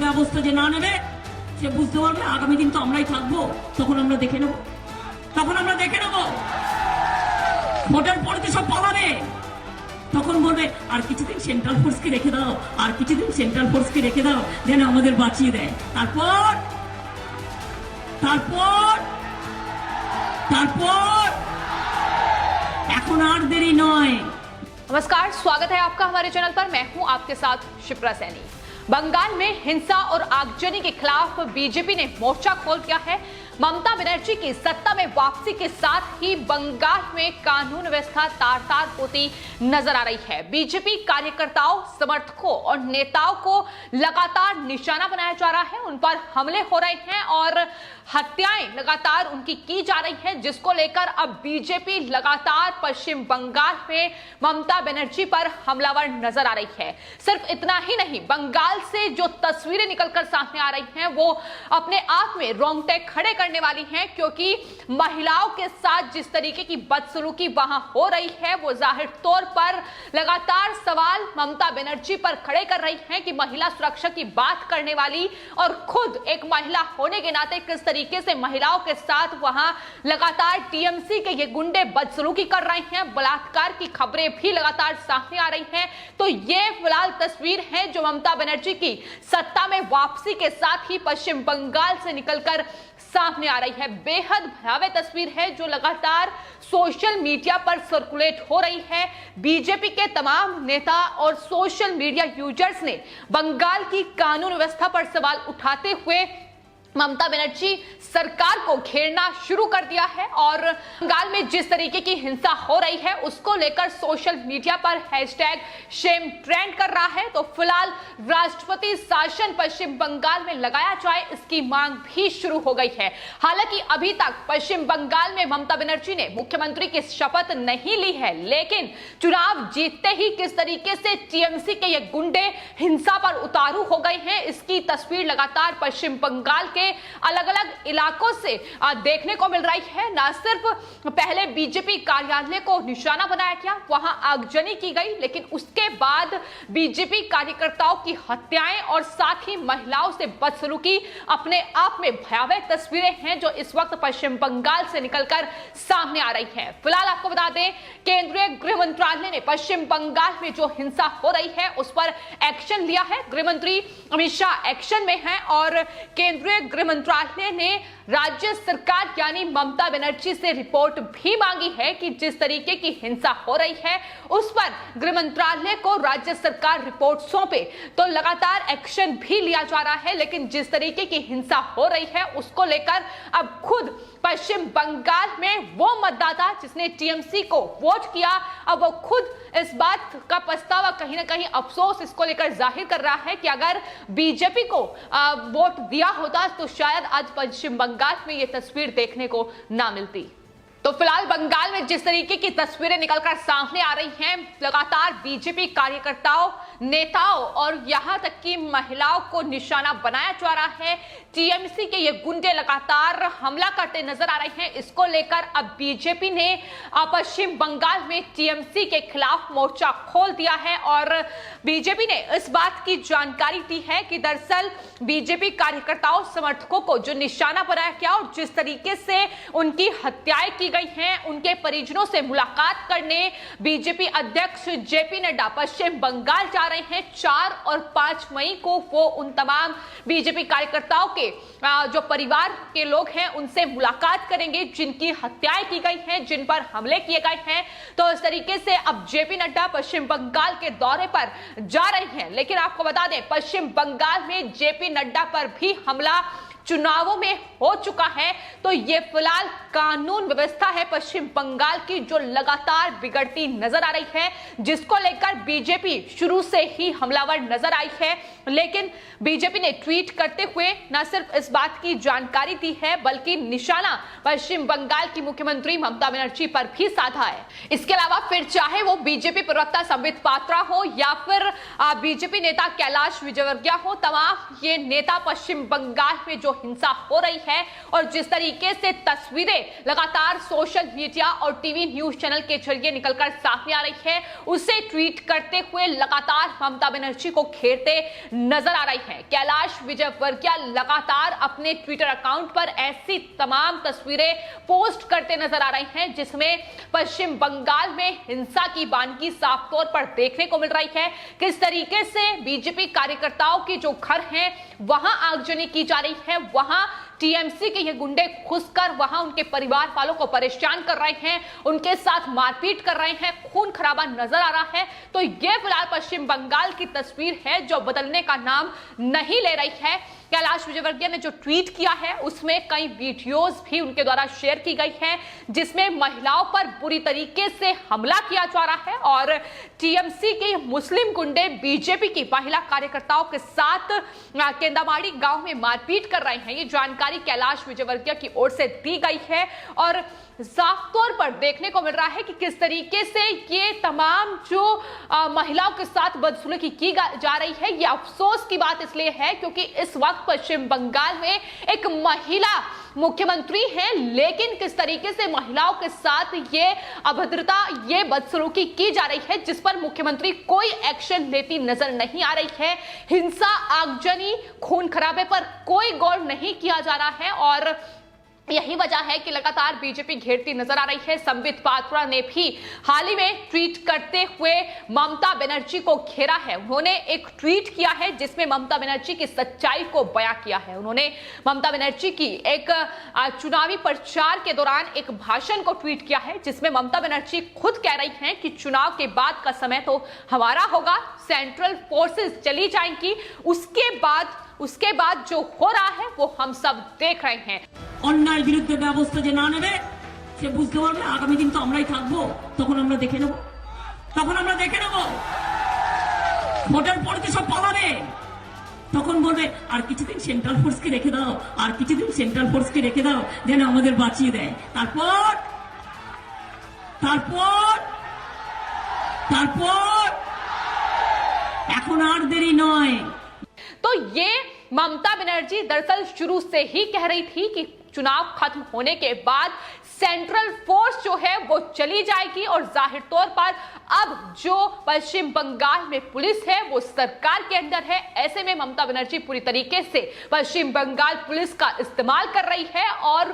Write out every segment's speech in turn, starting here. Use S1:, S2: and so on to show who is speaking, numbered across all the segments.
S1: ব্যবস্থা যে না নেবে সে বুঝতে পারবে আগামী দিন তো আমরাই থাকবো, তখন আমরা দেখে নেব, ভোটের পরে তো সব পালাবে, তখন বলবে আর কিছুদিন সেন্ট্রাল ফোর্সকে রেখে দাও, আর কিছুদিন সেন্ট্রাল ফোর্সকে রেখে দাও, যেন আমাদের বাঁচিয়ে দেয়। তারপর তারপর তারপর এখন আর দেরি নয়।
S2: नमस्कार, स्वागत है आपका हमारे चैनल पर। मैं हूं आपके साथ शिप्रा सैनी। बंगाल में हिंसा और आगजनी के खिलाफ बीजेपी ने मोर्चा खोल दिया है। ममता बनर्जी की सत्ता में वापसी के साथ ही बंगाल में कानून व्यवस्था तार तार होती नजर आ रही है। बीजेपी कार्यकर्ताओं, समर्थकों और नेताओं को लगातार निशाना बनाया जा रहा है, उन पर हमले हो रहे हैं और हत्याएं लगातार उनकी की जा रही हैं, जिसको लेकर अब बीजेपी लगातार पश्चिम बंगाल में ममता बनर्जी पर हमलावर नजर आ रही है। सिर्फ इतना ही नहीं, बंगाल से जो तस्वीरें निकलकर सामने आ रही हैं वो अपने आप में रोंगटे खड़े करने वाली हैं, क्योंकि महिलाओं के साथ जिस तरीके की बदसलूकी वहां हो रही है वो जाहिर तौर पर लगातार सवाल ममता बनर्जी पर खड़े कर रही हैं कि महिला सुरक्षा की बात करने वाली और खुद एक महिला होने के नाते किस तरीके से महिलाओं के साथ वहां लगातार टीएमसी के ये गुंडे बदसलूकी कर रहे हैं, बलात्कार की खबरें भी लगातार सामने आ रही हैं। तो ये फिलहाल तस्वीर है जो ममता बनर्जी की सत्ता में वापसी के साथ ही पश्चिम बंगाल से निकलकर सामने आ रही है। बेहद भयावह तस्वीर है जो लगातार सोशल मीडिया पर सर्कुलेट हो रही है। बीजेपी के तमाम नेता और सोशल मीडिया यूजर्स ने बंगाल की कानून व्यवस्था पर सवाल उठाते हुए ममता बनर्जी सरकार को घेरना शुरू कर दिया है और बंगाल में जिस तरीके की हिंसा हो रही है उसको लेकर सोशल मीडिया पर हैशटैग शेम ट्रेंड कर रहा है। तो फिलहाल राष्ट्रपति शासन पश्चिम बंगाल में लगाया जाए, इसकी मांग भी शुरू हो गई है। हालांकि अभी तक पश्चिम बंगाल में ममता बनर्जी ने मुख्यमंत्री की शपथ नहीं ली है, लेकिन चुनाव जीतते ही किस तरीके से टीएमसी के ये गुंडे हिंसा पर उतारू हो गए हैं, इसकी तस्वीर लगातार पश्चिम बंगाल के अलग अलग इलाकों से देखने को मिल रही है। न सिर्फ पहले बीजेपी कार्यालय को निशाना बनाया गया, वहां आगजनी की गई, लेकिन उसके बाद बीजेपी कार्यकर्ताओं की हत्याएं और साथ ही महिलाओं से बदसलूकी अपने आप में भयावह तस्वीरें हैं जो इस वक्त पश्चिम बंगाल से निकलकर सामने आ रही हैं। फिलहाल आपको बता दें, केंद्रीय गृह मंत्रालय ने पश्चिम बंगाल में जो हिंसा हो रही है उस पर एक्शन लिया है। गृह मंत्री अमित शाह एक्शन में हैं और केंद्रीय गृह मंत्रालय ने राज्य सरकार यानी ममता बनर्जी से रिपोर्ट भी मांगी है कि जिस तरीके की हिंसा हो रही है उस पर गृह मंत्रालय को राज्य सरकार रिपोर्ट सौंपे। तो लगातार एक्शन भी लिया जा रहा है, लेकिन जिस तरीके की हिंसा हो रही है उसको लेकर अब खुद पश्चिम बंगाल में वो मतदाता जिसने टीएमसी को वोट किया, अब वो खुद इस बात का पछतावा, कहीं ना कहीं अफसोस इसको लेकर जाहिर कर रहा है कि अगर बीजेपी को वोट दिया होता तो शायद आज पश्चिम बंगाल में ये तस्वीर देखने को ना मिलती। तो फिलहाल बंगाल में जिस तरीके की तस्वीरें निकलकर सामने आ रही हैं, लगातार बीजेपी कार्यकर्ताओं, नेताओं और यहां तक कि महिलाओं को निशाना बनाया जा रहा है। टीएमसी के ये गुंडे लगातार हमला करते नजर आ रहे हैं। इसको लेकर अब बीजेपी ने पश्चिम बंगाल में टीएमसी के खिलाफ मोर्चा खोल दिया है और बीजेपी ने इस बात की जानकारी दी है कि दरअसल बीजेपी कार्यकर्ताओं, समर्थकों को जो निशाना बनाया गया और जिस तरीके से उनकी हत्याएं की गई हैं, उनके परिजनों से मुलाकात करने बीजेपी अध्यक्ष जेपी नड्डा पश्चिम बंगाल जा रहे हैं। 4 और 5 मई को वो उन तमाम बीजेपी कार्यकर्ताओं के जो परिवार के लोग हैं उनसे मुलाकात करेंगे जिनकी हत्याएं की गई हैं, जिन पर हमले किए गए हैं। तो इस तरीके से अब जेपी नड्डा पश्चिम बंगाल के दौरे पर जा रहे हैं। लेकिन आपको बता दें, पश्चिम बंगाल में जेपी नड्डा पर भी हमला चुनावों में हो चुका है। तो ये फिलहाल कानून व्यवस्था है पश्चिम बंगाल की जो लगातार बिगड़ती नजर आ रही है, जिसको लेकर बीजेपी शुरू से ही हमलावर नजर आई है। लेकिन बीजेपी ने ट्वीट करते हुए न सिर्फ इस बात की जानकारी दी है बल्कि निशाना पश्चिम बंगाल की मुख्यमंत्री ममता बनर्जी पर भी साधा है। इसके अलावा फिर चाहे वो बीजेपी प्रवक्ता संबित पात्रा हो या फिर बीजेपी नेता कैलाश विजयवर्गीय हो, तमाम ये नेता पश्चिम बंगाल में जो हिंसा हो रही है और जिस तरीके से तस्वीरें लगातार सोशल मीडिया और टीवी न्यूज चैनल के जरिए निकलकर सामने आ रही है, उसे ट्वीट करते हुए लगातार ममता बनर्जी को घेरते नजर आ रही है। कैलाश विजयवर्गीय लगातार अपने ट्विटर अकाउंट पर ऐसी तमाम तस्वीरें पोस्ट करते नजर आ रही हैं जिसमें पश्चिम बंगाल में हिंसा की बानगी साफ तौर पर देखने को मिल रही है। किस तरीके से बीजेपी कार्यकर्ताओं के जो घर हैं वहां आगजनी की जा रही है, वहां टीएमसी के ये गुंडे घुसकर वहां उनके परिवार वालों को परेशान कर रहे हैं, उनके साथ मारपीट कर रहे हैं, खून खराबा नजर आ रहा है। तो ये फिलहाल पश्चिम बंगाल की तस्वीर है जो बदलने का नाम नहीं ले रही है। कैलाश विजयवर्गीय ने जो ट्वीट किया है उसमें कई वीडियोस भी उनके द्वारा शेयर की गई है जिसमें महिलाओं पर बुरी तरीके से हमला किया जा रहा है और टीएमसी के मुस्लिम गुंडे बीजेपी की महिला कार्यकर्ताओं के साथ केंदामाड़ी गांव में मारपीट कर रहे हैं। ये जानकारी कैलाश विजयवर्गीय की ओर से दी गई है और साफ तौर पर देखने को मिल रहा है कि किस तरीके से ये तमाम जो महिलाओं के साथ बदसलूकी की जा रही है। ये अफसोस की बात इसलिए है क्योंकि इस वक्त पश्चिम बंगाल में एक महिला मुख्यमंत्री है, लेकिन किस तरीके से महिलाओं के साथ ये अभद्रता, ये बदसलूकी की जा रही है जिस पर मुख्यमंत्री कोई एक्शन लेती नजर नहीं आ रही है। हिंसा, आगजनी, खून खराबे पर कोई गौर नहीं किया जा रहा है और यही वजह है कि लगातार बीजेपी घेरती नजर आ रही है। संबित पात्रा ने भी हाल ही में ट्वीट करते हुए ममता बनर्जी को घेरा है। उन्होंने एक ट्वीट किया है जिसमें ममता बनर्जी की सच्चाई को बयां किया है। उन्होंने ममता बनर्जी की एक चुनावी प्रचार के दौरान एक भाषण को ट्वीट किया है जिसमें ममता बनर्जी खुद कह रही हैं कि चुनाव के बाद का समय तो हमारा होगा, सेंट्रल फोर्सेस चली जाएंगी, उसके बाद जो हो रहा है वो हम सब देख रहे हैं।
S1: অন্যায় বিরুদ্ধে ব্যবস্থা যে না নেবে সে বুঝতে পারবে আগামী দিন তো আমরাই থাকবো, তখন আমরা দেখে নেব ভোটের পরে তো সব পালাবে, তখন বলবে আর কিছুদিন সেন্ট্রাল ফোর্সকে রেখে দাও, আর কিছুদিন সেন্ট্রাল ফোর্সকে রেখে দাও যেন আমাদের বাঁচিয়ে দেয়। তারপর এখন আর দেরি নয়।
S2: तो ये ममता बनर्जी दरअसल शुरू से ही कह रही थी कि चुनाव खत्म होने के बाद सेंट्रल फोर्स जो है वो चली जाएगी और जाहिर तौर पर अब जो पश्चिम बंगाल में पुलिस है वो सरकार के अंदर है। ऐसे में ममता बनर्जी पूरी तरीके से पश्चिम बंगाल पुलिस का इस्तेमाल कर रही है और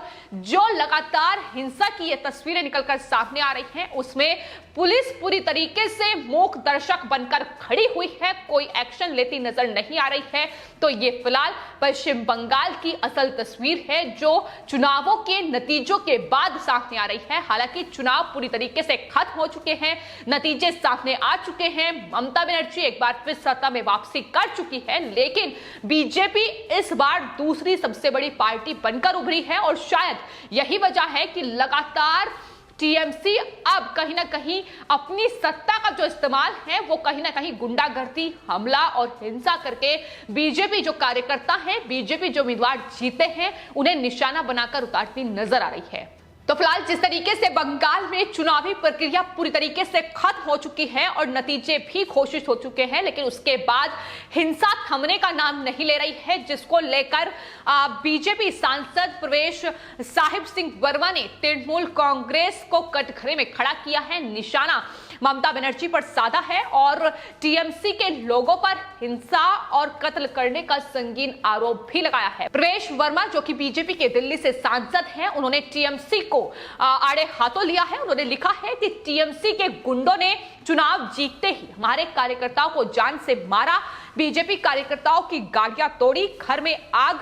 S2: जो लगातार हिंसा की ये तस्वीरें निकलकर सामने आ रही हैं उसमें पुलिस पूरी तरीके से मूक दर्शक बनकर खड़ी हुई है, कोई एक्शन लेती नजर नहीं आ रही है। तो ये फिलहाल पश्चिम बंगाल की असल तस्वीर है जो चुनावों के नतीजों के बाद सामने आ रही है। हालांकि चुनाव पूरी तरीके से खत्म हो चुके हैं, नतीजे सामने आ चुके हैं, ममता बनर्जी एक बार फिर सत्ता में वापसी कर चुकी है, लेकिन बीजेपी इस बार दूसरी सबसे बड़ी पार्टी बनकर उभरी है और शायद यही वजह है कि लगातार टीएमसी अब कहीं ना कहीं अपनी सत्ता का जो इस्तेमाल है वो कहीं ना कहीं गुंडागर्दी, हमला और हिंसा करके बीजेपी जो कार्यकर्ता हैं, बीजेपी जो उम्मीदवार जीते हैं उन्हें निशाना बनाकर उतारती नजर आ रही है। तो फिलहाल जिस तरीके से बंगाल में चुनावी प्रक्रिया पूरी तरीके से खत्म हो चुकी है और नतीजे भी घोषित हो चुके हैं, लेकिन उसके बाद हिंसा थमने का नाम नहीं ले रही है, जिसको लेकर बीजेपी सांसद प्रवेश साहिब सिंह वर्मा ने तृणमूल कांग्रेस को कटघरे में खड़ा किया है, निशाना ममता बनर्जी पर साधा है और टीएमसी के लोगों पर हिंसा और कत्ल करने का संगीन आरोप भी लगाया है। प्रवेश वर्मा जो कि बीजेपी के दिल्ली से सांसद हैं, उन्होंने टीएमसी को आड़े हाथों लिया है। उन्होंने लिखा है कि टीएमसी के गुंडों ने चुनाव जीतते ही हमारे कार्यकर्ताओं को जान से मारा, बीजेपी कार्यकर्ताओं की गाड़ियां तोड़ी, घर में आग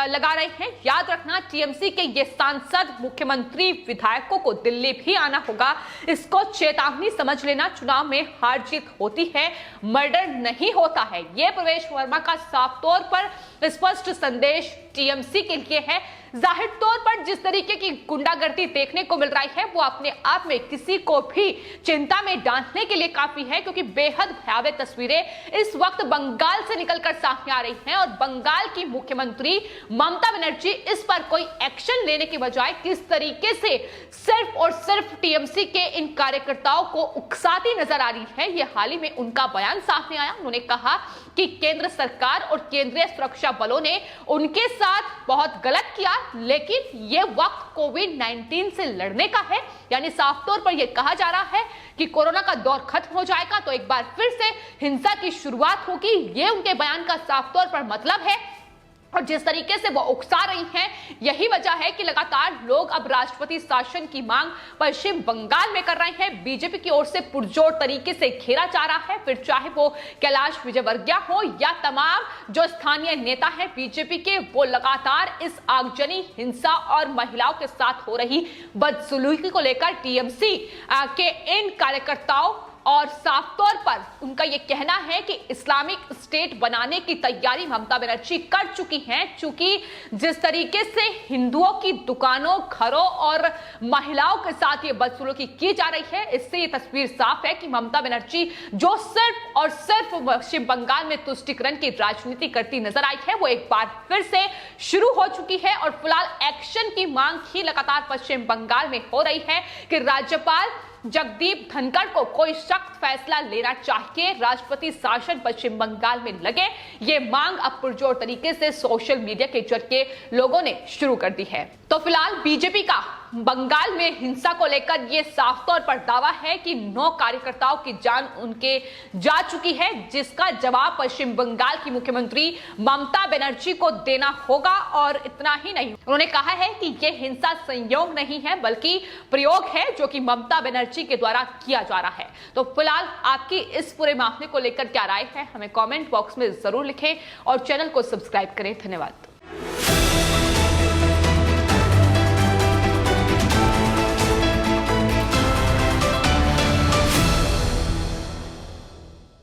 S2: लगा रहे हैं। याद रखना, टीएमसी के ये सांसद, मुख्यमंत्री, विधायकों को दिल्ली भी आना होगा। इसको चेतावनी समझ लेना, चुनाव में हार जीत होती है, मर्डर नहीं होता है। यह प्रवेश वर्मा का साफ तौर पर स्पष्ट संदेश टीएमसी के लिए है। जाहिर तौर पर जिस तरीके की गुंडागर्दी देखने को मिल रही है वो अपने आप में किसी को भी चिंता में डालने के लिए काफी है, क्योंकि बेहद भयावह तस्वीरें इस वक्त बंगाल से निकलकर सामने आ रही हैं और बंगाल की मुख्यमंत्री ममता बनर्जी इस पर कोई एक्शन लेने के बजाय किस तरीके से सिर्फ और सिर्फ टीएमसी के इन कार्यकर्ताओं को उकसाती नजर आ रही है। ये हाल ही में उनका बयान सामने आया। उन्होंने कहा कि केंद्र सरकार और केंद्रीय सुरक्षा बलों ने उनके साथ बहुत गलत किया, लेकिन ये वक्त कोविड-19 से लड़ने का है। यानी साफ तौर पर यह कहा जा रहा है कि कोरोना का दौर खत्म हो जाएगा तो एक बार फिर से हिंसा की शुरुआत होगी। ये उनके बयान का साफ तौर पर मतलब है। और जिस तरीके से वो उकसा रही हैं, यही वजह है कि लगातार लोग अब राष्ट्रपति शासन की मांग पश्चिम बंगाल में कर रहे हैं। बीजेपी की ओर से पुरजोर तरीके से घेरा जा रहा है, फिर चाहे वो कैलाश विजयवर्गीय हो या तमाम जो स्थानीय नेता हैं बीजेपी के, वो लगातार इस आगजनी हिंसा और महिलाओं के साथ हो रही बदसलूकी को लेकर टीएमसी के इन कार्यकर्ताओं और साफ तौर पर उनका यह कहना है कि इस्लामिक स्टेट बनाने की तैयारी ममता बनर्जी कर चुकी हैं। चूंकि जिस तरीके से हिंदुओं की दुकानों, घरों और महिलाओं के साथ ये बदसलूकी की जा रही है, इससे ये तस्वीर साफ है कि ममता बनर्जी जो सिर्फ और सिर्फ पश्चिम बंगाल में तुष्टीकरण की राजनीति करती नजर आई है, वो एक बार फिर से शुरू हो चुकी है। और फिलहाल एक्शन की मांग ही लगातार पश्चिम बंगाल में हो रही है कि राज्यपाल जगदीप धनखड़ को कोई सख्त फैसला लेना चाहिए, राष्ट्रपति शासन पश्चिम बंगाल में लगे। ये मांग अब पुरजोर तरीके से सोशल मीडिया के जरिए लोगों ने शुरू कर दी है। तो फिलहाल बीजेपी का बंगाल में हिंसा को लेकर यह साफ तौर पर दावा है कि 9 कार्यकर्ताओं की जान उनके जा चुकी है, जिसका जवाब पश्चिम बंगाल की मुख्यमंत्री ममता बनर्जी को देना होगा। और इतना ही नहीं, उन्होंने कहा है कि यह हिंसा संयोग नहीं है बल्कि प्रयोग है जो कि ममता बनर्जी के द्वारा किया जा रहा है। तो फिलहाल आपकी इस पूरे मामले को लेकर क्या राय है, हमें कमेंट बॉक्स में जरूर लिखें और चैनल को सब्सक्राइब करें। धन्यवाद।